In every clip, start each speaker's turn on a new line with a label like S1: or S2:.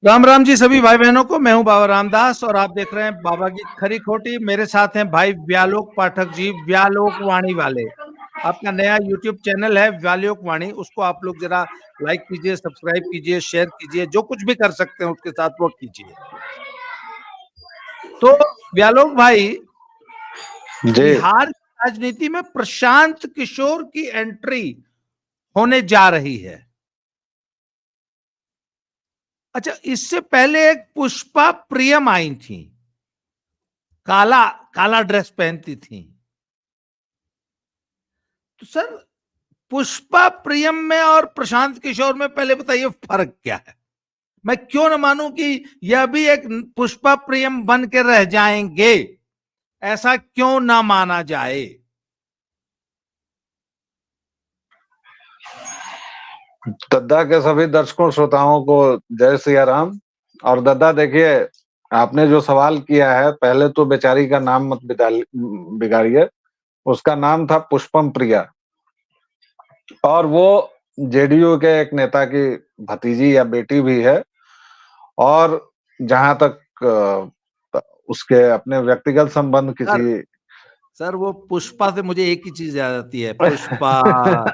S1: राम राम जी सभी भाई बहनों को। मैं हूं बाबा रामदास और आप देख रहे हैं बाबा की खरी खोटी। मेरे साथ हैं भाई व्यालोक पाठक जी, व्यालोक वाणी वाले। आपका नया यूट्यूब चैनल है व्यालोक वाणी, उसको आप लोग जरा लाइक कीजिए, सब्सक्राइब कीजिए, शेयर कीजिए, जो कुछ भी कर सकते हैं उसके साथ वो कीजिए। तो व्यालोक भाई,
S2: जी।
S1: बिहार की राजनीति में प्रशांत किशोर की एंट्री होने जा रही है। अच्छा, इससे पहले एक पुष्पा प्रियम आई थी, काला काला ड्रेस पहनती थी। तो सर, पुष्पा प्रियम में और प्रशांत किशोर में पहले बताइए फर्क क्या है। मैं क्यों ना मानूं कि यह भी एक पुष्पा प्रियम बन के रह जाएंगे, ऐसा क्यों ना माना जाए।
S2: दद्दा के सभी दर्शकों श्रोताओं को जय सिया राम। और दद्दा देखिए, आपने जो सवाल किया है, पहले तो बेचारी का नाम मत बिगाड़िए। उसका नाम था पुष्पम प्रिया, और वो जेडीयू के एक नेता की भतीजी या बेटी भी है। और जहां तक उसके अपने व्यक्तिगत संबंध
S1: सर,
S2: किसी
S1: सर वो पुष्पा से मुझे एक ही चीज याद आती है, पुष्पा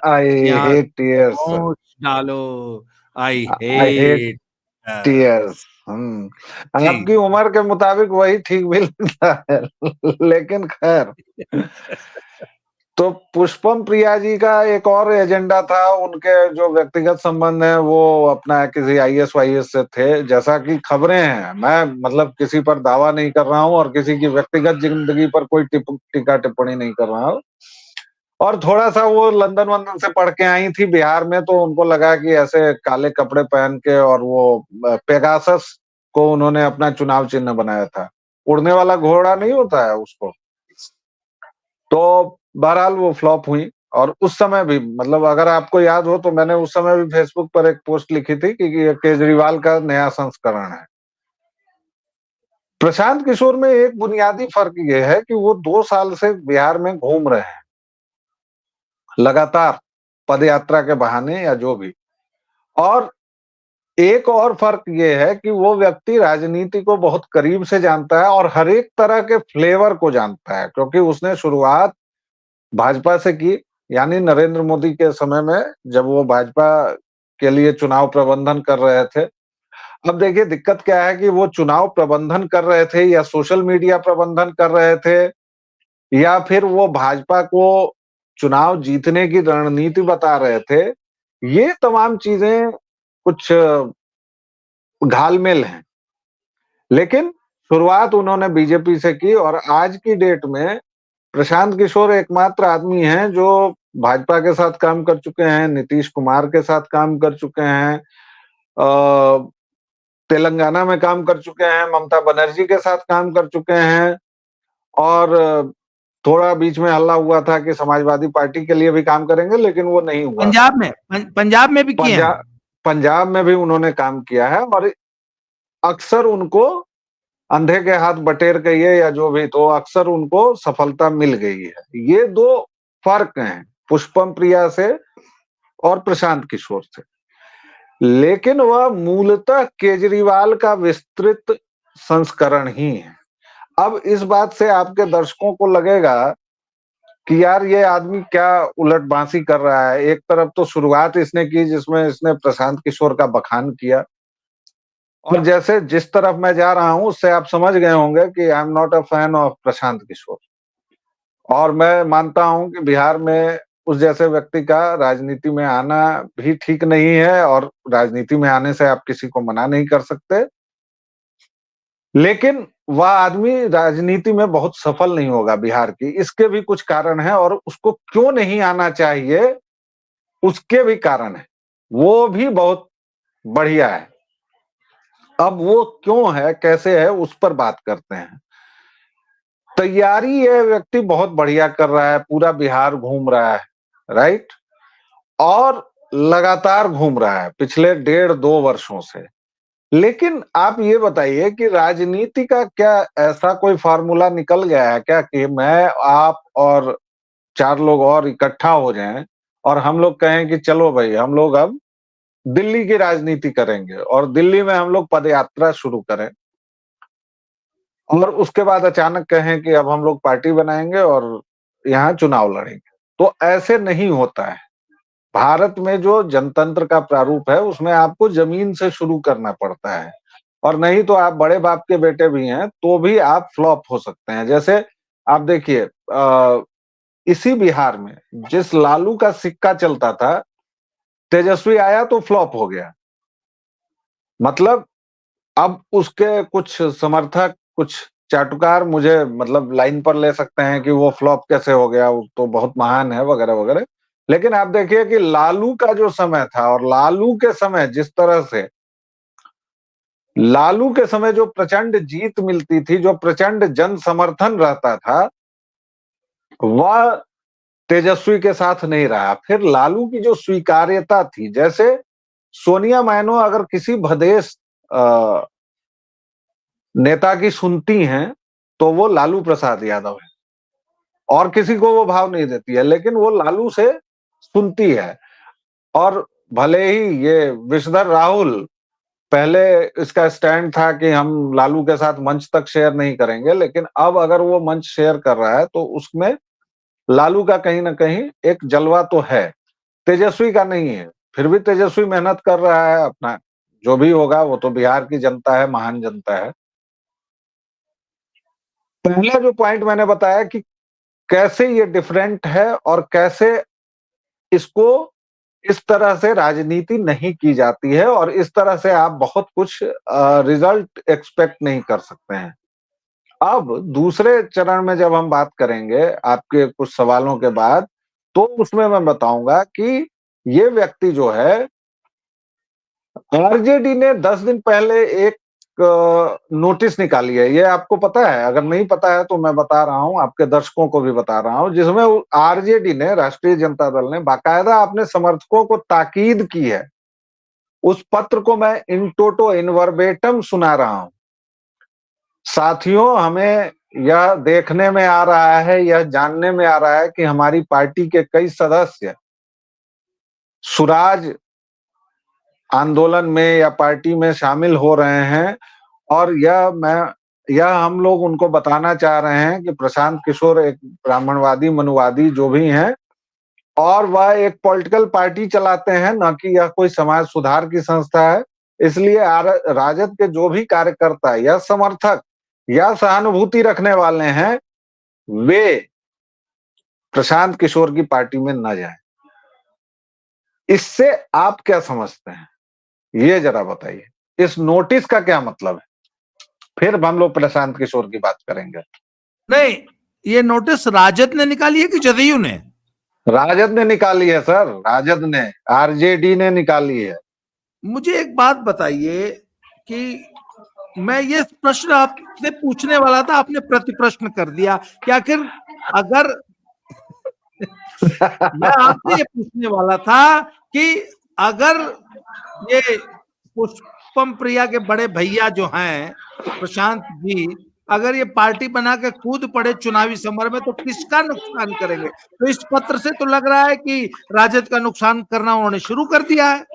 S2: आई
S1: या
S2: हेट टीयर्स,
S1: पहुंच डालो, आई
S2: आई हेट
S1: हेट।
S2: टीयर्स।
S1: जी।
S2: आपकी उम्र के मुताबिक वही ठीक भी लगता है। लेकिन खैर, तो पुष्पम प्रिया जी का एक और एजेंडा था। उनके जो व्यक्तिगत संबंध है वो अपना किसी आईएएस वाईएएस से थे, जैसा कि खबरें हैं। मैं मतलब किसी पर दावा नहीं कर रहा हूं और किसी की व्यक्तिगत जिंदगी पर कोई टीका टिप्पणी नहीं कर रहा हूं। और थोड़ा सा वो लंदन वंदन से पढ़ के आई थी बिहार में, तो उनको लगा कि ऐसे काले कपड़े पहन के, और वो पेगासस को उन्होंने अपना चुनाव चिन्ह बनाया था। उड़ने वाला घोड़ा नहीं होता है उसको। तो बहरहाल वो फ्लॉप हुई। और उस समय भी, मतलब अगर आपको याद हो, तो मैंने उस समय भी फेसबुक पर एक पोस्ट लिखी थी कि ये केजरीवाल का नया संस्करण है। प्रशांत किशोर में एक बुनियादी फर्क ये है कि वो 2 साल से बिहार में घूम रहे हैं लगातार, पदयात्रा के बहाने या जो भी। और एक और फर्क ये है कि वो व्यक्ति राजनीति को बहुत करीब से जानता है और हर एक तरह के फ्लेवर को जानता है, क्योंकि उसने शुरुआत भाजपा से की। यानी नरेंद्र मोदी के समय में, जब वो भाजपा के लिए चुनाव प्रबंधन कर रहे थे। अब देखिए दिक्कत क्या है कि वो चुनाव प्रबंधन कर रहे थे या सोशल मीडिया प्रबंधन कर रहे थे, या फिर वो भाजपा को चुनाव जीतने की रणनीति बता रहे थे। ये तमाम चीजें कुछ घालमेल हैं। लेकिन शुरुआत उन्होंने बीजेपी से की, और आज की डेट में प्रशांत किशोर एकमात्र आदमी हैं जो भाजपा के साथ काम कर चुके हैं, नीतीश कुमार के साथ काम कर चुके हैं, तेलंगाना में काम कर चुके हैं, ममता बनर्जी के साथ काम कर चुके हैं। और थोड़ा बीच में हल्ला हुआ था कि समाजवादी पार्टी के लिए भी काम करेंगे, लेकिन वो नहीं हुआ।
S1: पंजाब में भी किए
S2: पंजाब
S1: हैं।
S2: पंजाब में भी उन्होंने काम किया है, और अक्सर उनको अंधे के हाथ बटेर कहिए या जो भी, तो अक्सर उनको सफलता मिल गई है। ये दो फर्क हैं पुष्पम प्रिया से और प्रशांत किशोर से। लेकिन वह मूलतः केजरीवाल का विस्तृत संस्करण ही है। अब इस बात से आपके दर्शकों को लगेगा कि यार ये आदमी क्या उलटबांसी कर रहा है। एक तरफ तो शुरुआत इसने की जिसमें इसने प्रशांत किशोर का बखान किया, और जैसे जिस तरफ मैं जा रहा हूं उससे आप समझ गए होंगे कि I am not a fan of Prashant Kishor. और मैं मानता हूं कि बिहार में उस जैसे व्यक्ति का राजनीति में आना भी ठीक नहीं है, और राजनीति में आने से आप किसी को मना नहीं कर सकते। लेकिन वह आदमी राजनीति में बहुत सफल नहीं होगा बिहार की। इसके भी कुछ कारण हैं, और उसको क्यों नहीं आना चाहिए उसके भी कारण है। वो भी बहुत बढ़िया है। अब वो क्यों है, कैसे है, उस पर बात करते हैं। तैयारी ये व्यक्ति बहुत बढ़िया कर रहा है, पूरा बिहार घूम रहा है, राइट। और लगातार घूम रहा है पिछले 1.5-2 वर्षों से। लेकिन आप ये बताइए कि राजनीति का क्या ऐसा कोई फार्मूला निकल गया है क्या कि मैं, आप और 4 लोग और इकट्ठा हो जाएं और हम लोग कहें कि चलो भाई हम लोग अब दिल्ली की राजनीति करेंगे और दिल्ली में हम लोग पदयात्रा शुरू करें और उसके बाद अचानक कहें कि अब हम लोग पार्टी बनाएंगे और यहाँ चुनाव लड़ेंगे, तो ऐसे नहीं होता है। भारत में जो जनतंत्र का प्रारूप है उसमें आपको जमीन से शुरू करना पड़ता है, और नहीं तो आप बड़े बाप के बेटे भी हैं तो भी आप फ्लॉप हो सकते हैं। जैसे आप देखिए इसी बिहार में जिस लालू का सिक्का चलता था, तेजस्वी आया तो फ्लॉप हो गया। मतलब अब उसके कुछ समर्थक, कुछ चाटुकार मुझे मतलब लाइन पर ले सकते हैं कि वो फ्लॉप कैसे हो गया, वो तो बहुत महान है वगैरह वगैरह। लेकिन आप देखिए कि लालू का जो समय था और लालू के समय जिस तरह से लालू के समय जो प्रचंड जीत मिलती थी, जो प्रचंड जन समर्थन रहता था, वह तेजस्वी के साथ नहीं रहा। फिर लालू की जो स्वीकार्यता थी, जैसे सोनिया मायनो अगर किसी भदेश नेता की सुनती हैं तो वो लालू प्रसाद यादव है, और किसी को वो भाव नहीं देती है, लेकिन वो लालू से सुनती है। और भले ही ये विषधर राहुल पहले इसका स्टैंड था कि हम लालू के साथ मंच तक शेयर नहीं करेंगे, लेकिन अब अगर वो मंच शेयर कर रहा है तो उसमें लालू का कहीं ना कहीं एक जलवा तो है, तेजस्वी का नहीं है। फिर भी तेजस्वी मेहनत कर रहा है अपना, जो भी होगा वो तो बिहार की जनता है, महान जनता है। पहला जो पॉइंट मैंने बताया कि कैसे ये डिफरेंट है और कैसे इसको इस तरह से राजनीति नहीं की जाती है और इस तरह से आप बहुत कुछ रिजल्ट एक्सपेक्ट नहीं कर सकते हैं। अब दूसरे चरण में जब हम बात करेंगे आपके कुछ सवालों के बाद, तो उसमें मैं बताऊंगा कि ये व्यक्ति जो है, आरजेडी ने 10 दिन पहले एक नोटिस निकाली है, ये आपको पता है? अगर नहीं पता है तो मैं बता रहा हूं, आपके दर्शकों को भी बता रहा हूं, जिसमें आरजेडी ने, राष्ट्रीय जनता दल ने, बाकायदा अपने समर्थकों को ताकीद की है। उस पत्र को मैं इन टोटो इन वर्बेटम सुना रहा हूं। साथियों, हमें यह देखने में आ रहा है, यह जानने में आ रहा है कि हमारी पार्टी के कई सदस्य सुराज आंदोलन में या पार्टी में शामिल हो रहे हैं, और यह हम लोग उनको बताना चाह रहे हैं कि प्रशांत किशोर एक ब्राह्मणवादी, मनुवादी जो भी हैं, और वह एक पॉलिटिकल पार्टी चलाते हैं, न कि यह कोई समाज सुधार की संस्था है। इसलिए राजद के जो भी कार्यकर्ता या समर्थक या सहानुभूति रखने वाले हैं, वे प्रशांत किशोर की पार्टी में न जाएं। इससे आप क्या समझते हैं, ये जरा बताइए। इस नोटिस का क्या मतलब है? फिर हम लोग प्रशांत किशोर की बात करेंगे।
S1: नहीं, ये नोटिस राजद ने निकाली है कि जदयू ने?
S2: राजद ने निकाली है सर, राजद ने, आरजेडी ने निकाली है।
S1: मुझे एक बात बताइए कि मैं ये प्रश्न आपसे पूछने वाला था, आपने प्रति प्रश्न कर दिया कि आखिर अगर मैं आपसे ये पूछने वाला था कि अगर ये पुष्पम प्रिया के बड़े भैया जो हैं प्रशांत जी, अगर ये पार्टी बना के कूद पड़े चुनावी समर में तो किसका नुकसान करेंगे? तो इस पत्र से तो लग रहा है कि राजद का नुकसान करना उन्होंने शुरू कर दिया है।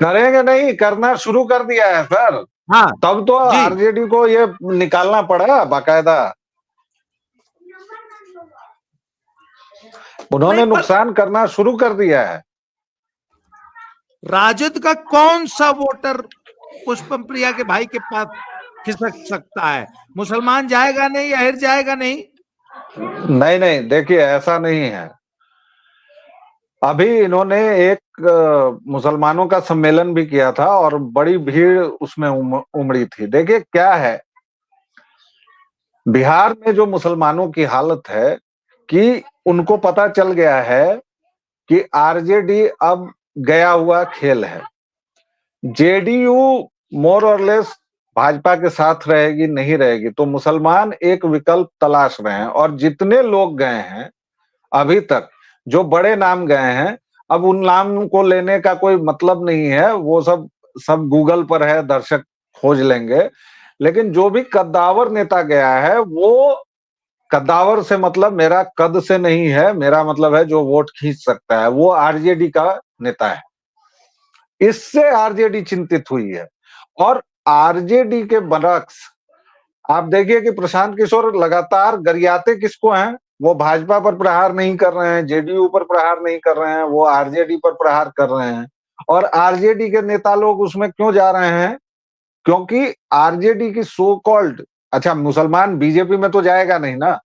S2: करेंगे नहीं, करना शुरू कर दिया है सर।
S1: हाँ
S2: तब तो
S1: जी,
S2: आरजेडी को ये निकालना पड़ा बाकायदा।
S1: नहीं
S2: उन्होंने
S1: पर
S2: नुकसान करना शुरू कर दिया है।
S1: राजद का कौन सा वोटर पुष्पम प्रिया के भाई के पास खिसक सकता है? मुसलमान जाएगा नहीं, अहिर जाएगा नहीं।
S2: नहीं नहीं, देखिए ऐसा नहीं है। अभी इन्होंने एक मुसलमानों का सम्मेलन भी किया था और बड़ी भीड़ उसमें उमड़ी थी। देखिए क्या है, बिहार में जो मुसलमानों की हालत है कि उनको पता चल गया है कि आरजेडी अब गया हुआ खेल है। जेडीयू मोर और लेस भाजपा के साथ रहेगी, नहीं रहेगी, तो मुसलमान एक विकल्प तलाश रहे हैं। और जितने लोग गए हैं अभी तक, जो बड़े नाम गए हैं, अब उन नाम को लेने का कोई मतलब नहीं है, वो सब सब गूगल पर है, दर्शक खोज लेंगे। लेकिन जो भी कद्दावर नेता गया है, वो कद्दावर से मतलब मेरा कद से नहीं है, मेरा मतलब है जो वोट खींच सकता है, वो आरजेडी का नेता है। इससे आरजेडी चिंतित हुई है। और आरजेडी के बरक्स आप देखिए कि प्रशांत किशोर लगातार गरियाते किसको हैं, वो भाजपा पर प्रहार नहीं कर रहे हैं, जेडीयू पर प्रहार नहीं कर रहे हैं, वो आरजेडी पर प्रहार कर रहे हैं। और आरजेडी के नेता लोग उसमें क्यों जा रहे हैं? क्योंकि आरजेडी की सो कॉल्ड, अच्छा मुसलमान बीजेपी में तो जाएगा नहीं ना,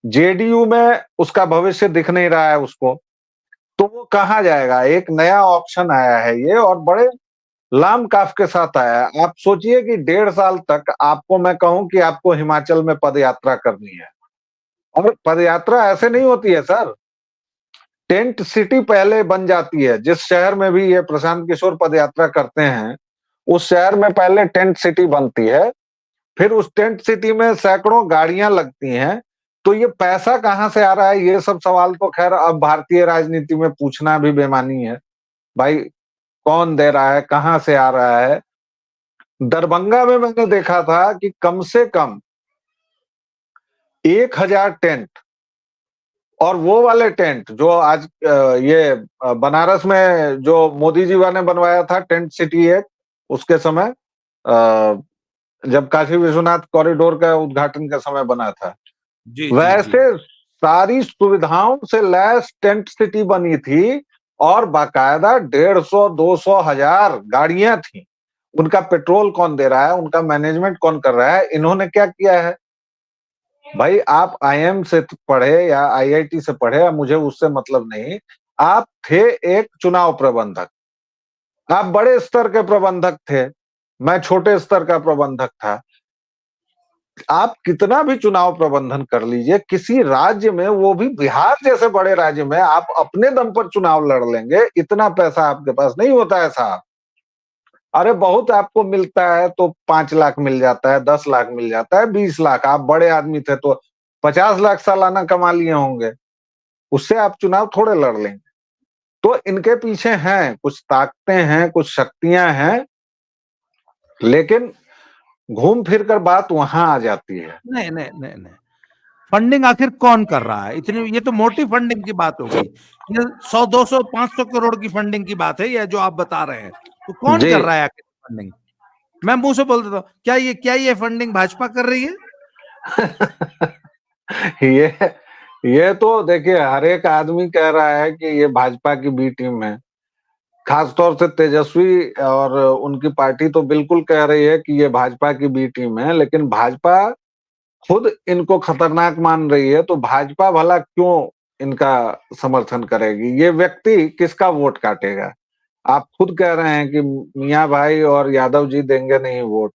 S2: जेडीयू में उसका भविष्य दिख नहीं रहा है उसको, तो वो कहाँ जाएगा? एक नया ऑप्शन आया है ये, और बड़े लाम काफ के साथ आया है। आप सोचिए कि 1.5 साल तक आपको मैं कहूं कि आपको हिमाचल में पदयात्रा करनी है, और पदयात्रा ऐसे नहीं होती है सर, टेंट सिटी पहले बन जाती है। जिस शहर में भी ये प्रशांत किशोर पदयात्रा करते हैं, उस शहर में पहले टेंट सिटी बनती है, फिर उस टेंट सिटी में सैकड़ों गाड़ियां लगती हैं। तो ये पैसा कहां से आ रहा है, ये सब सवाल तो खैर अब भारतीय राजनीति में पूछना भी बेमानी है। भाई कौन दे रहा है, कहां से आ रहा है? दरभंगा में मैंने देखा था कि कम से कम 1,000 टेंट, और वो वाले टेंट जो आज ये बनारस में जो मोदी जी ने बनवाया था टेंट सिटी एक, उसके समय जब काशी विश्वनाथ कॉरिडोर का उद्घाटन का समय बना था,
S1: जी जी जी।
S2: वैसे सारी सुविधाओं से लैस टेंट सिटी बनी थी, और बाकायदा 150, 200, 1000 गाड़ियां थी। उनका पेट्रोल कौन दे रहा है, उनका मैनेजमेंट कौन कर रहा है? इन्होंने क्या किया है? भाई आप आईएम से पढ़े या आईआईटी से पढ़े, या मुझे उससे मतलब नहीं, आप थे एक चुनाव प्रबंधक, आप बड़े स्तर के प्रबंधक थे, मैं छोटे स्तर का प्रबंधक था। आप कितना भी चुनाव प्रबंधन कर लीजिए, किसी राज्य में, वो भी बिहार जैसे बड़े राज्य में, आप अपने दम पर चुनाव लड़ लेंगे, इतना पैसा आपके पास नहीं होता है साहब। अरे बहुत आपको मिलता है तो 5 लाख मिल जाता है, 10 लाख मिल जाता है, 20 लाख, आप बड़े आदमी थे तो 50 लाख सालाना कमा लिए होंगे, उससे आप चुनाव थोड़े लड़ लेंगे। तो इनके पीछे हैं कुछ ताकतें हैं, कुछ शक्तियां हैं, लेकिन घूम फिर कर बात वहां आ जाती है।
S1: नहीं नहीं नहीं नहीं, फंडिंग आखिर कौन कर रहा है इतनी? ये तो मोटी फंडिंग की बात हो गई। ये 100 200 500 करोड़ की फंडिंग की बात है, ये जो आप बता रहे हैं, तो कौन
S2: जी।
S1: कर रहा है आखिर फंडिंग? मैं मुंह से बोल देता हूँ, क्या ये फंडिंग भाजपा कर रही है?
S2: ये ये तो देखिए हर एक आदमी कह रहा है कि ये भाजपा की बी टीम है। खासतौर से तेजस्वी और उनकी पार्टी तो बिल्कुल कह रही है कि ये भाजपा की बी टीम है, लेकिन भाजपा खुद इनको खतरनाक मान रही है, तो भाजपा भला क्यों इनका समर्थन करेगी? ये व्यक्ति किसका वोट काटेगा? आप खुद कह रहे हैं कि मियां भाई और यादव जी देंगे नहीं वोट,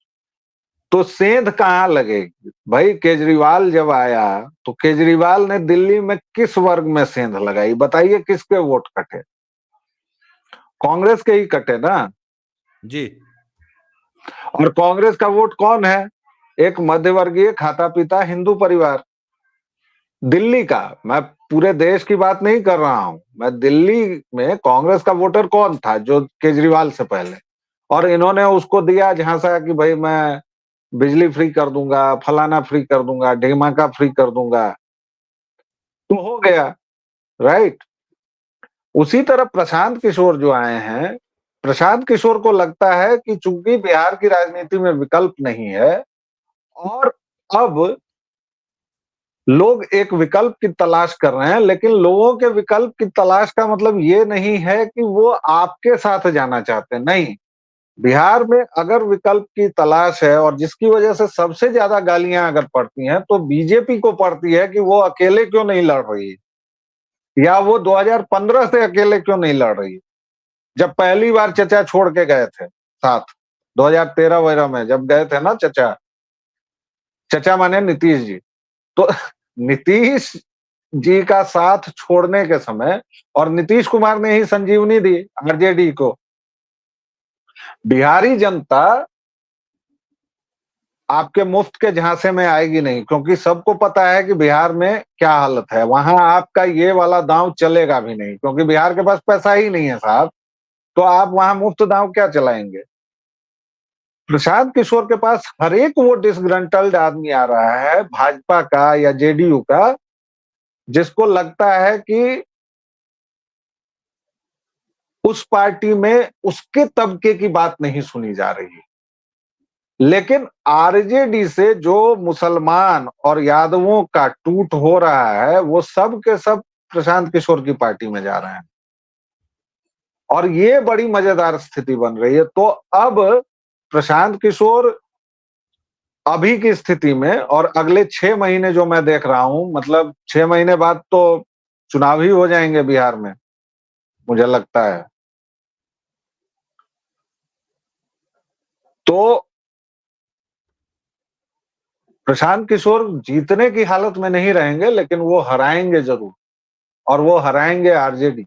S2: तो सेंध कहाँ लगेगी? भाई केजरीवाल जब आया तो केजरीवाल ने दिल्ली में किस वर्ग में सेंध लगाई बताइए? किसके वोट कटे? कांग्रेस के ही कटे ना।
S1: जी।
S2: और कांग्रेस का वोट कौन है? एक मध्यवर्गीय खाता पीता हिंदू परिवार, दिल्ली का। मैं पूरे देश की बात नहीं कर रहा हूं, मैं दिल्ली में कांग्रेस का वोटर कौन था जो केजरीवाल से पहले, और इन्होंने उसको दिया झांसा कि भाई मैं बिजली फ्री कर दूंगा, फलाना फ्री कर दूंगा, ढीमाका फ्री कर दूंगा, तो हो गया, राइट। उसी तरह प्रशांत किशोर जो आए हैं, प्रशांत किशोर को लगता है कि चूंकि बिहार की राजनीति में विकल्प नहीं है, और अब लोग एक विकल्प की तलाश कर रहे हैं, लेकिन लोगों के विकल्प की तलाश का मतलब ये नहीं है कि वो आपके साथ जाना चाहते हैं, नहीं। बिहार में अगर विकल्प की तलाश है, और जिसकी वजह से सबसे ज्यादा गालियां अगर पड़ती हैं, तो बीजेपी को पड़ती है कि वो अकेले क्यों नहीं लड़ रही है, या वो 2015 से अकेले क्यों नहीं लड़ रही है, जब पहली बार चचा छोड़ के गए थे साथ, 2013 वगैरह में जब गए थे ना चचा, चचा माने नीतीश जी, तो नीतीश जी का साथ छोड़ने के समय, और नीतीश कुमार ने ही संजीवनी दी आरजेडी को, बिहारी जनता आपके मुफ्त के झांसे में आएगी नहीं, क्योंकि सबको पता है कि बिहार में क्या हालत है। वहां आपका ये वाला दांव चलेगा भी नहीं, क्योंकि बिहार के पास पैसा ही नहीं है साहब, तो आप वहां मुफ्त दांव क्या चलाएंगे? प्रशांत किशोर के पास हर एक वो डिसग्रंटल्ड आदमी आ रहा है भाजपा का या जेडीयू का, जिसको लगता है कि उस पार्टी में उसके तबके की बात नहीं सुनी जा रही है। लेकिन आरजेडी से जो मुसलमान और यादवों का टूट हो रहा है, वो सब के सब प्रशांत किशोर की पार्टी में जा रहे हैं, और ये बड़ी मजेदार स्थिति बन रही है। तो अब प्रशांत किशोर अभी की स्थिति में, और अगले 6 महीने जो मैं देख रहा हूं, मतलब 6 महीने बाद तो चुनाव ही हो जाएंगे बिहार में, मुझे लगता है। तो प्रशांत किशोर जीतने की हालत में नहीं रहेंगे, लेकिन वो हराएंगे जरूर, और वो हराएंगे आरजेडी।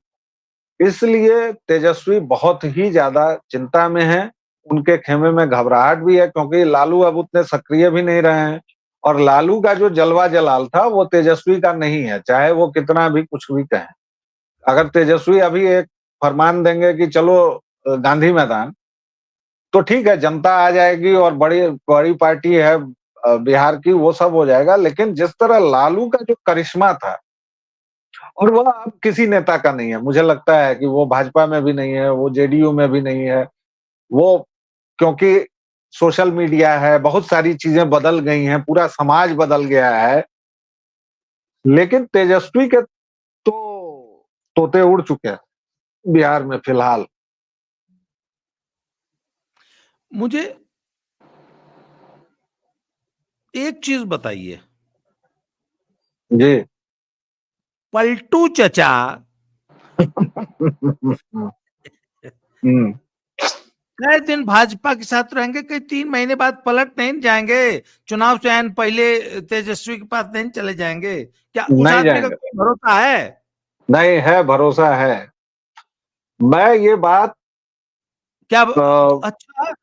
S2: इसलिए तेजस्वी बहुत ही ज्यादा चिंता में है, उनके खेमे में घबराहट भी है, क्योंकि लालू अब उतने सक्रिय भी नहीं रहे हैं, और लालू का जो जलवा जलाल था वो तेजस्वी का नहीं है, चाहे वो कितना भी कुछ भी कहें। अगर तेजस्वी अभी एक फरमान देंगे कि चलो गांधी मैदान, तो ठीक है, जनता आ जाएगी और बड़ी बड़ी पार्टी है बिहार की, वो सब हो जाएगा। लेकिन जिस तरह लालू का जो करिश्मा था, और वह अब किसी नेता का नहीं है, मुझे लगता है कि वो भाजपा में भी नहीं है, वो जेडीयू में भी नहीं है। वो, क्योंकि सोशल मीडिया है, बहुत सारी चीजें बदल गई हैं, पूरा समाज बदल गया है। लेकिन तेजस्वी के तो तोते उड़ चुके हैं बिहार में फिलहाल।
S1: मुझे एक चीज बताइए,
S2: जी।
S1: पलटू चचा
S2: हम्म।
S1: कई दिन भाजपा के साथ रहेंगे, कई 3 महीने बाद पलट नहीं जाएंगे, चुनाव से आयन पहले तेजस्वी के पास नहीं चले जाएंगे? क्या उस
S2: नहीं
S1: आदमी का
S2: जाएंगे।
S1: कोई भरोसा है?
S2: नहीं है, भरोसा है। मैं ये बात
S1: क्या?
S2: अ,
S1: अच्छा,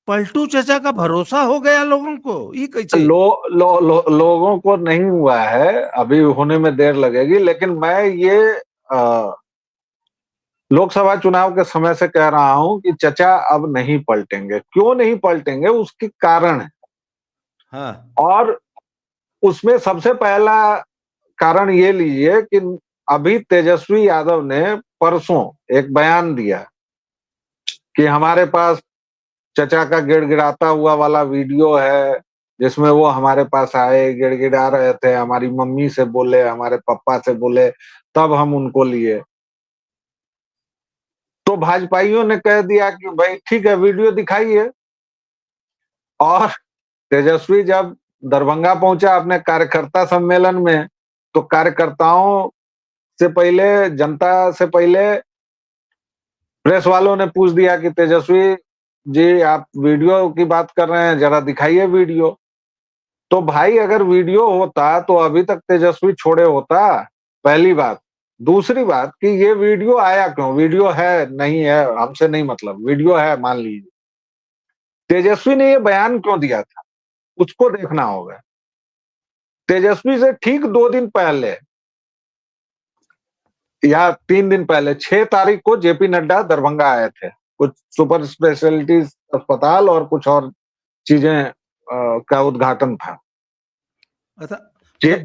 S1: पलटू चचा का भरोसा हो गया लोगों को, ये कैसे?
S2: लोगों को नहीं हुआ है, अभी होने में देर लगेगी। लेकिन मैं ये अ, लोकसभा चुनाव के समय से कह रहा हूं कि चचा अब नहीं पलटेंगे। क्यों नहीं पलटेंगे, उसके कारण है।
S1: हाँ।
S2: और उसमें सबसे पहला कारण ये लीजिए कि अभी तेजस्वी यादव ने परसों एक बयान दिया कि हमारे पास चचा का गिड़गिड़ाता हुआ वाला वीडियो है, जिसमें वो हमारे पास आए, गिड़गिड़ा रहे थे, हमारी मम्मी से बोले, हमारे पापा से बोले, तब हम उनको लिए। तो भाजपाइयों ने कह दिया कि भाई ठीक है, वीडियो दिखाइए। और तेजस्वी जब दरभंगा पहुंचा अपने कार्यकर्ता सम्मेलन में, तो कार्यकर्ताओं से पहले, जनता से पहले प्रेस वालों ने पूछ दिया कि तेजस्वी जी, आप वीडियो की बात कर रहे हैं, जरा दिखाइए वीडियो। तो भाई अगर वीडियो होता तो अभी तक तेजस्वी छोड़े होता, पहली बात। दूसरी बात कि ये वीडियो आया क्यों, वीडियो है नहीं है हमसे नहीं मतलब, वीडियो है मान लीजिए, तेजस्वी ने ये बयान क्यों दिया था, उसको देखना होगा। तेजस्वी से ठीक 2 दिन पहले या 3 दिन पहले, 6 तारीख को जेपी नड्डा दरभंगा आए थे, कुछ सुपर स्पेशलिटी अस्पताल और कुछ और चीजें का उद्घाटन था।
S1: अच्छा, अच्छा,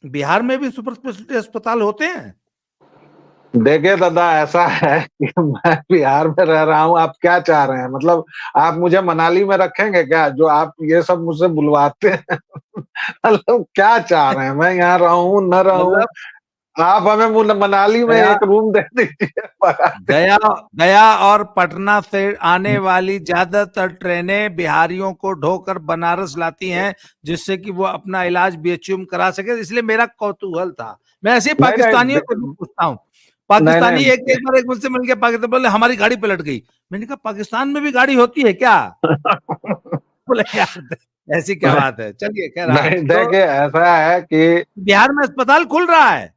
S1: बिहार में भी सुपर स्पेशलिटी अस्पताल होते हैं?
S2: देखिए दादा, ऐसा है कि मैं बिहार में रह रहा हूँ, आप क्या चाह रहे हैं, मतलब आप मुझे मनाली में रखेंगे क्या, जो आप ये सब मुझसे बुलवाते हैं? मतलब क्या चाह रहे हैं, मैं यहाँ रहूं न रहूं,
S1: मतलब
S2: आप हमें मनाली में
S1: गया
S2: एक रूम दे दीजिए, बना दे।
S1: गया गया और पटना से आने वाली ज्यादातर ट्रेनें बिहारियों को ढोकर बनारस लाती हैं, जिससे कि वो अपना इलाज बीएचयू में करा सके। इसलिए मेरा कौतूहल था। मैं ऐसे ही
S2: नहीं
S1: पाकिस्तानियों को भी
S2: नहीं
S1: पूछता हूँ।
S2: नहीं
S1: पाकिस्तानी
S2: नहीं।
S1: एक एक बार एक मुझसे मिल गया, पाकिस्तान बोले हमारी गाड़ी पलट गई। मैंने कहा पाकिस्तान में भी गाड़ी होती है क्या? बोले यार ऐसी क्या बात है। चलिए खैर, हाँ
S2: नहीं
S1: तो
S2: देखिए, ऐसा है कि
S1: बिहार में अस्पताल खुल रहा है,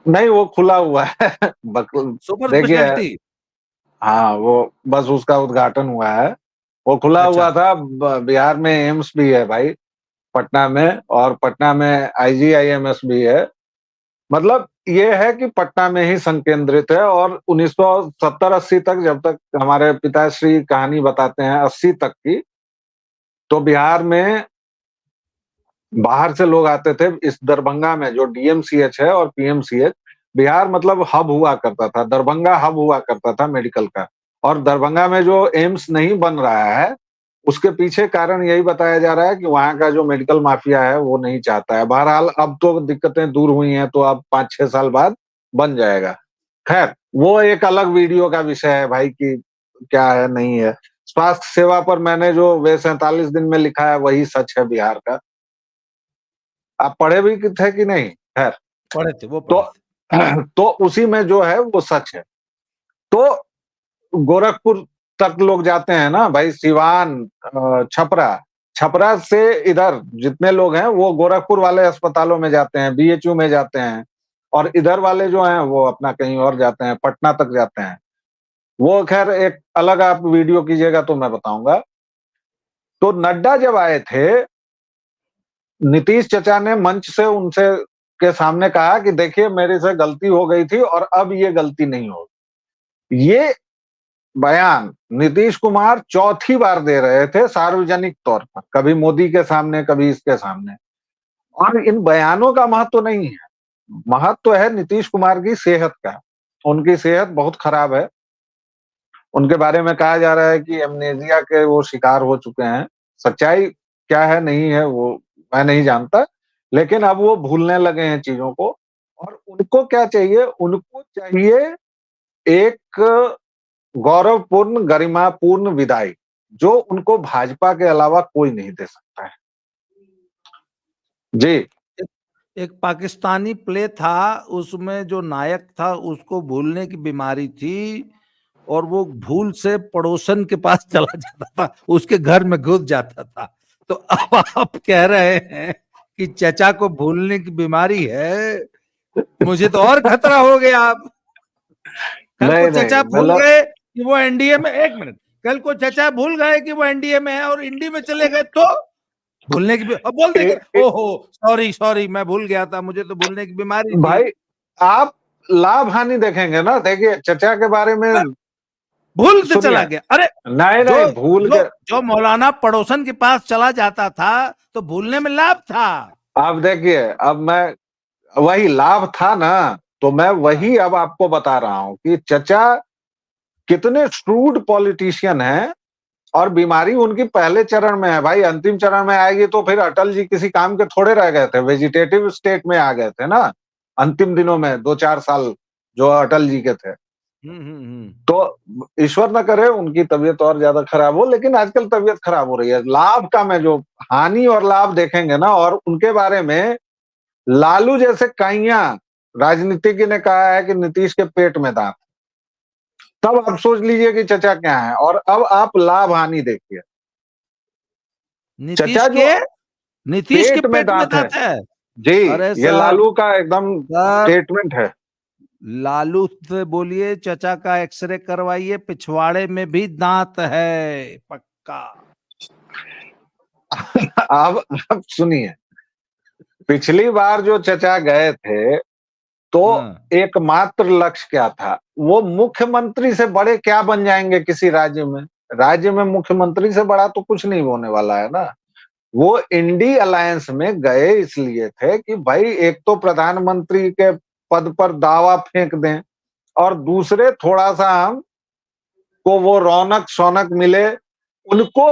S2: नहीं, वो खुला हुआ है।
S1: सुपर
S2: देखिए,
S1: स्पेशलिटी।
S2: हाँ वो बस उसका उद्घाटन हुआ है, वो खुला
S1: अच्छा।
S2: हुआ था। बिहार में एम्स भी है भाई, पटना में, और पटना में आईजीआईएमएस भी है। मतलब ये है कि पटना में ही संकेंद्रित है। और 1970-80 तक, जब तक हमारे पिताश्री कहानी बताते हैं 80 तक की, तो बिहार में बाहर से लोग आते थे इस दरभंगा में, जो डीएमसीएच है और पीएमसीएच, बिहार मतलब हब हुआ करता था, दरभंगा हब हुआ करता था मेडिकल का, और दरभंगा में जो एम्स नहीं बन रहा है उसके पीछे कारण यही बताया जा रहा है कि वहां का जो मेडिकल माफिया है वो नहीं चाहता है। बहरहाल अब तो दिक्कतें दूर हुई हैं, तो अब 5-6 साल बाद बन जाएगा। खैर वो एक अलग वीडियो का विषय है भाई कि क्या है नहीं है। स्वास्थ्य सेवा पर मैंने जो वे 47 दिन में लिखा है वही सच है बिहार का। आप पढ़े भी थे कि नहीं? खैर,
S1: पढ़े थे, वो
S2: तो
S1: पढ़े थे।
S2: तो उसी में जो है वो सच है। तो गोरखपुर तक लोग जाते हैं ना भाई, सिवान, छपरा, छपरा से इधर जितने लोग हैं वो गोरखपुर वाले अस्पतालों में जाते हैं, बीएचयू में जाते हैं, और इधर वाले जो हैं वो अपना कहीं और जाते हैं, पटना तक जाते हैं। वो खैर एक अलग आप वीडियो कीजिएगा तो मैं बताऊंगा। तो नड्डा जब आए थे, नीतीश चचा ने मंच से उनसे के सामने कहा कि देखिए मेरे से गलती हो गई थी और अब ये गलती नहीं होगी। ये बयान नीतीश कुमार चौथी बार दे रहे थे सार्वजनिक तौर पर, कभी मोदी के सामने, कभी इसके सामने। और इन बयानों का महत्व नहीं है, महत्व है नीतीश कुमार की सेहत का। उनकी सेहत बहुत खराब है। उनके बारे में कहा जा रहा है कि एमनेजिया के वो शिकार हो चुके हैं। सच्चाई क्या है नहीं है वो मैं नहीं जानता, लेकिन अब वो भूलने लगे हैं चीजों को। और उनको क्या चाहिए? उनको चाहिए एक गौरवपूर्ण, गरिमापूर्ण विदाई, जो उनको भाजपा के अलावा कोई नहीं दे सकता है। जी।
S1: एक, एक पाकिस्तानी प्ले था, उसमें जो नायक था उसको भूलने की बीमारी थी, और वो भूल से पड़ोसन के पास चला जाता था, उसके घर में घुस जाता था। तो अब आप कह रहे हैं कि चचा को भूलने की बीमारी है, मुझे तो और खतरा हो गया। आप कल को
S2: नहीं
S1: चचा
S2: नहीं
S1: भूल
S2: मतलब
S1: गए कि वो एनडीए में, एक मिनट, कल को चचा भूल गए कि वो एनडीए में है और इंडी में चले गए, तो भूलने की अब बोल देंगे, ओहो सॉरी सॉरी मैं भूल गया था, मुझे तो भूलने की बीमारी थी।
S2: भाई आप लाभ हानि देखेंगे ना। देखिए चचा के बारे में
S1: भूल से चला
S2: सुनिए।
S1: गया, अरे
S2: नहीं
S1: जो
S2: नहीं भूल
S1: जो
S2: के।
S1: जो मौलाना पड़ोसन के पास चला जाता था तो भूलने में लाभ था।
S2: अब देखिए, अब मैं वही लाभ था ना, तो मैं
S1: हाँ।
S2: वही अब आपको बता रहा हूं कि चचा कितने श्रूड पॉलिटिशियन हैं। और बीमारी उनकी पहले चरण में है भाई, अंतिम चरण में आएगी तो फिर अटल जी किसी काम के थोड़े रह गए थे, वेजिटेटिव स्टेट में आ गए थे ना अंतिम दिनों में, 2-4 साल जो अटल जी के थे।
S1: हम्म।
S2: तो ईश्वर न करे उनकी तबीयत और ज्यादा खराब हो, लेकिन आजकल तबीयत खराब हो रही है। लाभ का मैं जो हानि और लाभ देखेंगे ना, और उनके बारे में लालू जैसे काइया राजनीतिज्ञ ने कहा है कि नीतीश के पेट में दांत। तब आप सोच लीजिए कि चचा क्या है। और अब आप लाभ हानि देखिए।
S1: नीतीश
S2: चचा जो
S1: के नीतीश के
S2: पेट में
S1: पेट में
S2: दांत है,
S1: दांत है।
S2: जी,
S1: अरे
S2: ये
S1: सर,
S2: लालू का एकदम
S1: सर
S2: स्टेटमेंट है।
S1: लालू से बोलिए चचा का एक्सरे करवाइए, पिछवाड़े में भी दांत है पक्का।
S2: अब सुनिए, पिछली बार जो चचा गए थे तो
S1: हाँ।
S2: एकमात्र लक्ष्य क्या था? वो मुख्यमंत्री से बड़े क्या बन जाएंगे किसी राज्य में? राज्य में मुख्यमंत्री से बड़ा तो कुछ नहीं होने वाला है ना। वो इंडी अलायंस में गए इसलिए थे कि भाई एक तो प्रधानमंत्री के पद पर दावा फेंक दें, और दूसरे थोड़ा सा हम को वो रौनक शौनक मिले उनको।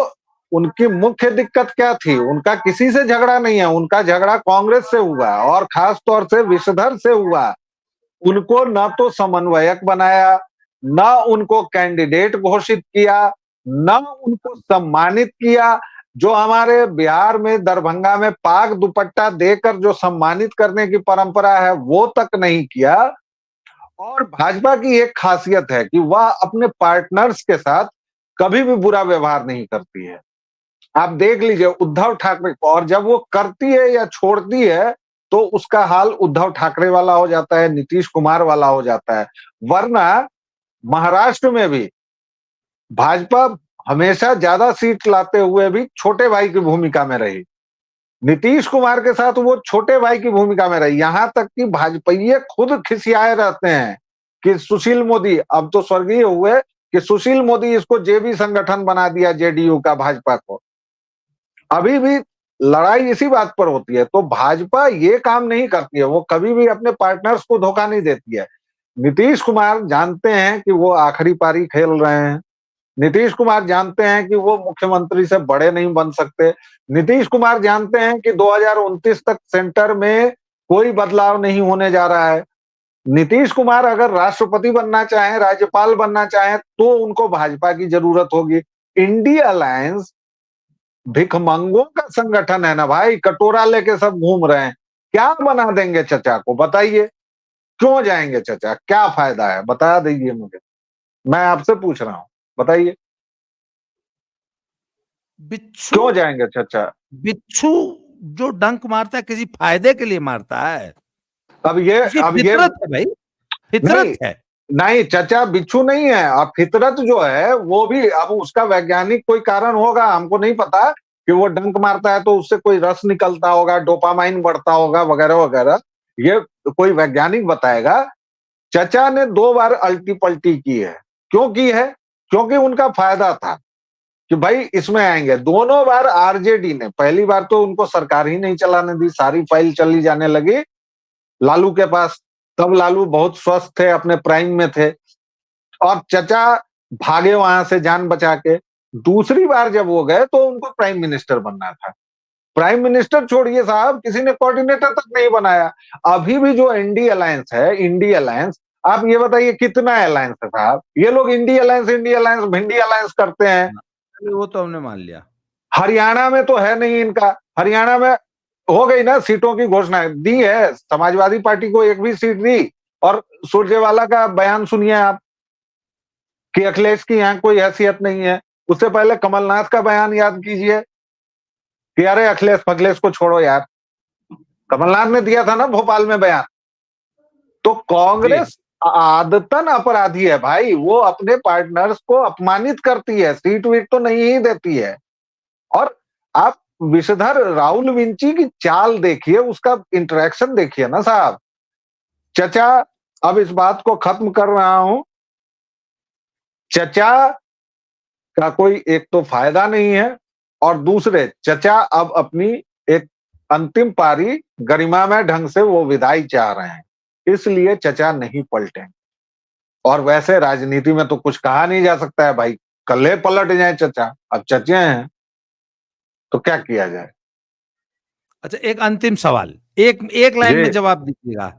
S2: उनकी मुख्य दिक्कत क्या थी? उनका किसी से झगड़ा नहीं है, उनका झगड़ा कांग्रेस से हुआ, और खास तौर से विषधर से हुआ। उनको न तो समन्वयक बनाया, न उनको कैंडिडेट घोषित किया, न उनको सम्मानित किया। जो हमारे बिहार में दरभंगा में पाग दुपट्टा देकर जो सम्मानित करने की परंपरा है वो तक नहीं किया। और भाजपा की एक खासियत है कि वह अपने पार्टनर्स के साथ कभी भी बुरा व्यवहार नहीं करती है। आप देख लीजिए उद्धव ठाकरे को, और जब वो करती है या छोड़ती है तो उसका हाल उद्धव ठाकरे वाला हो जाता है, नीतीश कुमार वाला हो जाता है। वरना महाराष्ट्र में भी भाजपा हमेशा ज्यादा सीट लाते हुए भी छोटे भाई की भूमिका में रही। नीतीश कुमार के साथ वो छोटे भाई की भूमिका में रही। यहां तक कि भाजपाई खुद खिसियाए रहते हैं कि सुशील मोदी, अब तो स्वर्गीय हुए, कि सुशील मोदी इसको जेबी संगठन बना दिया जेडीयू का भाजपा को। अभी भी लड़ाई इसी बात पर होती है। तो भाजपा ये काम नहीं करती है, वो कभी भी अपने पार्टनर्स को धोखा नहीं देती है। नीतीश कुमार जानते हैं कि वो आखिरी पारी खेल रहे हैं। नीतीश कुमार जानते हैं कि वो मुख्यमंत्री से बड़े नहीं बन सकते। नीतीश कुमार जानते हैं कि 2029 तक सेंटर में कोई बदलाव नहीं होने जा रहा है। नीतीश कुमार अगर राष्ट्रपति बनना चाहें, राज्यपाल बनना चाहें, तो उनको भाजपा की जरूरत होगी। इंडिया अलायंस भिखमंगों का संगठन है ना भाई, कटोरा लेके सब घूम रहे हैं। क्या बना देंगे चचा को, बताइए। क्यों जाएंगे चचा, क्या फायदा है, बता दीजिए मुझे। मैं आपसे पूछ रहा हूं, बताइए
S1: बिच्छू,
S2: क्यों जाएंगे चचा।
S1: बिच्छू जो डंक मारता है किसी फायदे के लिए मारता है,
S2: अब ये
S1: उसकी
S2: अब ये
S1: फितरत है भाई, फितरत
S2: नहीं,
S1: है।
S2: नहीं चचा, बिच्छू नहीं है। अब फितरत जो है वो भी, अब उसका वैज्ञानिक कोई कारण होगा, हमको नहीं पता कि वो डंक मारता है तो उससे कोई रस निकलता होगा, डोपामाइन बढ़ता होगा, वगैरह वगैरह। ये कोई वैज्ञानिक बताएगा। चचा ने 2 बार अल्टी पल्टी की है। क्यों की है? क्योंकि उनका फायदा था कि भाई इसमें आएंगे। दोनों बार आरजेडी ने, पहली बार तो उनको सरकार ही नहीं चलाने दी, सारी फाइल चली जाने लगी लालू के पास। तब लालू बहुत स्वस्थ थे, अपने प्राइम में थे, और चचा भागे वहां से जान बचा के। दूसरी बार जब वो गए तो उनको प्राइम मिनिस्टर बनना था। प्राइम मिनिस्टर छोड़िए साहब, किसी ने कोऑर्डिनेटर तक नहीं बनाया। अभी भी जो इंडी अलायंस है, इंडी अलायंस, आप ये बताइए कितना अलायंस है साहब। ये लोग इंडी अलायंस, इंडी अलायंस, भिंडी अलायंस करते हैं।
S1: चलिए, वो तो हमने मान लिया।
S2: हरियाणा में तो है नहीं इनका। हरियाणा में हो गई ना सीटों की घोषणा, दी है समाजवादी पार्टी को एक भी सीट दी। और सुरजेवाला का बयान सुनिए आप कि अखिलेश की यहाँ कोई हैसियत नहीं है। उससे पहले कमलनाथ का बयान याद कीजिए कि अरे अखिलेश फखलेश को छोड़ो यार। कमलनाथ ने दिया था ना भोपाल में बयान। तो
S1: जी,
S2: कांग्रेस आदतन अपराधी है भाई, वो अपने पार्टनर्स को अपमानित करती है, सीट वीट तो नहीं ही देती है। और आप विषधर राहुल विंची की चाल देखिए, उसका इंटरेक्शन देखिए ना साहब। चचा, अब इस बात को खत्म कर रहा हूं। चचा का कोई एक तो फायदा नहीं है, और दूसरे चचा अब अपनी एक अंतिम पारी गरिमामय ढंग से वो विदाई चाह रहे हैं, इसलिए चचा नहीं पलटेंगे। और वैसे राजनीति में तो कुछ कहा नहीं जा सकता है भाई, कल्ले पलट जाए चचा। अब चचे हैं तो क्या किया जाए।
S1: अच्छा, एक अंतिम सवाल, एक एक लाइन
S2: जी,
S1: में जवाब दीजिएगा।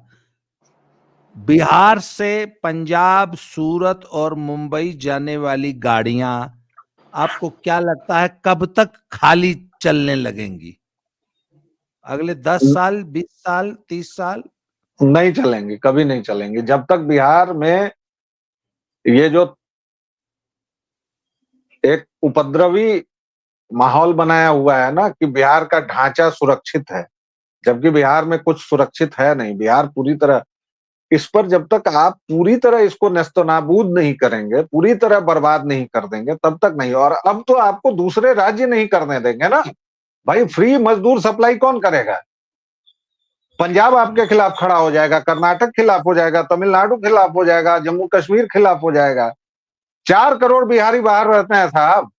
S1: बिहार से पंजाब, सूरत और मुंबई जाने वाली गाड़ियां, आपको क्या लगता है कब तक खाली चलने लगेंगी? अगले 10 साल, 20 साल, 30 साल?
S2: नहीं चलेंगे, कभी नहीं चलेंगे जब तक बिहार में ये जो एक उपद्रवी माहौल बनाया हुआ है ना, कि बिहार का ढांचा सुरक्षित है, जबकि बिहार में कुछ सुरक्षित है नहीं। बिहार पूरी तरह, इस पर जब तक आप पूरी तरह इसको नेस्तनाबूद नहीं करेंगे, पूरी तरह बर्बाद नहीं कर देंगे, तब तक नहीं। और अब तो आपको दूसरे राज्य नहीं करने देंगे ना भाई। फ्री मजदूर सप्लाई कौन करेगा? पंजाब आपके खिलाफ खड़ा हो जाएगा, कर्नाटक खिलाफ हो जाएगा, तमिलनाडु खिलाफ हो जाएगा, जम्मू कश्मीर खिलाफ हो जाएगा। 4 करोड़ बिहारी बाहर रहते हैं साहब,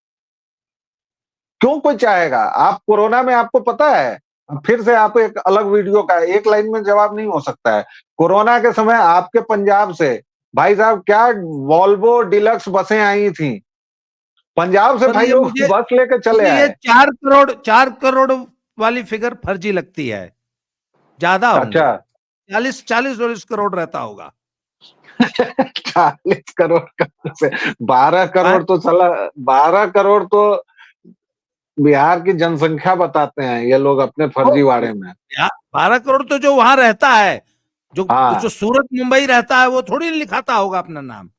S2: क्यों कोई चाहेगा? आप कोरोना में, आपको पता है, फिर से आप एक अलग वीडियो का एक लाइन में जवाब नहीं हो सकता है। कोरोना के समय आपके पंजाब से भाई साहब क्या वॉल्वो डिलक्स बसें आई थी, पंजाब से
S1: पर
S2: भाई
S1: ये
S2: लोग
S1: मुझे
S2: बस लेके चले
S1: मुझे ये
S2: आए।
S1: 4 करोड़, 4 करोड़ वाली फिगर फर्जी लगती है। ज्यादा
S2: अच्छा।
S1: होंगे, 40-40 करोड़ रहता होगा।
S2: 40 करोड़ कहां से? 12 करोड़
S1: हाँ?
S2: तो चला, 12 करोड़ तो बिहार की जनसंख्या बताते हैं ये लोग अपने
S1: तो
S2: फर्जीवाड़े में।
S1: 12 करोड़ तो जो वहां रहता है, जो जो
S2: हाँ,
S1: सूरत मुंबई रहता है, वो थोड़ी लिखाता होगा अपना नाम।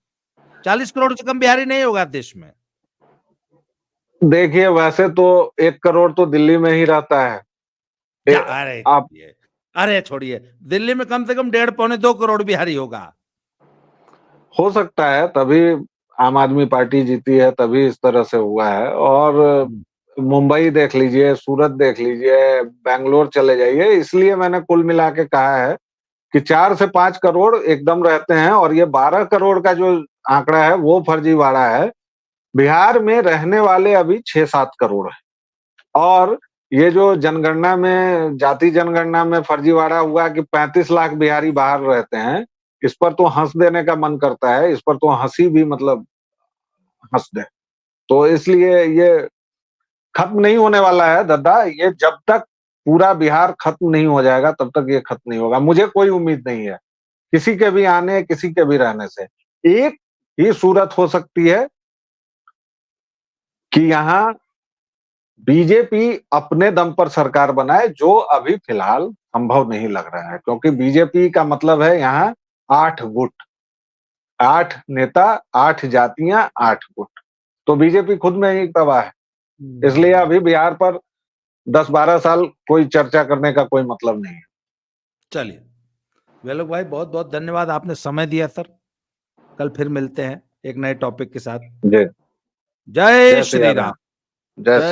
S1: 40 करोड़ से कम बिहारी नहीं होगा देश में।
S2: देखिए वैसे तो 1 करोड़ तो दिल्ली में ही रहता है।
S1: जा,
S2: ए,
S1: अरे
S2: आप,
S1: छोड़िए, अरे छोड़िए, दिल्ली में कम से कम 1.5 पौने 2 करोड़ बिहारी होगा।
S2: हो सकता है तभी आम आदमी पार्टी जीती है, तभी इस तरह से हुआ है। और मुंबई देख लीजिए, सूरत देख लीजिए, बैंगलोर चले जाइए। इसलिए मैंने कुल मिला के कहा है कि 4 से 5 करोड़ एकदम रहते हैं, और ये 12 करोड़ का जो आंकड़ा है वो फर्जीवाड़ा है। बिहार में रहने वाले अभी 6-7 करोड़ है, और ये जो जनगणना में, जाति जनगणना में फर्जीवाड़ा हुआ कि 35 लाख बिहारी बाहर रहते हैं, इस पर तो हंस देने का मन करता है, इस पर तो हंसी भी मतलब हंस दे। तो इसलिए ये खत्म नहीं होने वाला है दादा, ये जब तक पूरा बिहार खत्म नहीं हो जाएगा तब तक ये खत्म नहीं होगा। मुझे कोई उम्मीद नहीं है किसी के भी आने, किसी के भी रहने से। एक ही सूरत हो सकती है कि यहाँ बीजेपी अपने दम पर सरकार बनाए, जो अभी फिलहाल संभव नहीं लग रहा है, क्योंकि बीजेपी का मतलब है यहाँ 8 गुट, 8 नेता, 8 जातियां, 8 गुट। तो बीजेपी खुद में ही तबाह है, इसलिए अभी बिहार पर 10-12 साल कोई चर्चा करने का कोई मतलब नहीं है।
S1: चलिए व्यालोक भाई, बहुत बहुत धन्यवाद, आपने समय दिया सर। कल फिर मिलते हैं एक नए टॉपिक के साथ।
S2: जय
S1: जय
S2: जय
S1: श्री
S2: सिया राम।
S1: राम।
S2: जय
S1: जय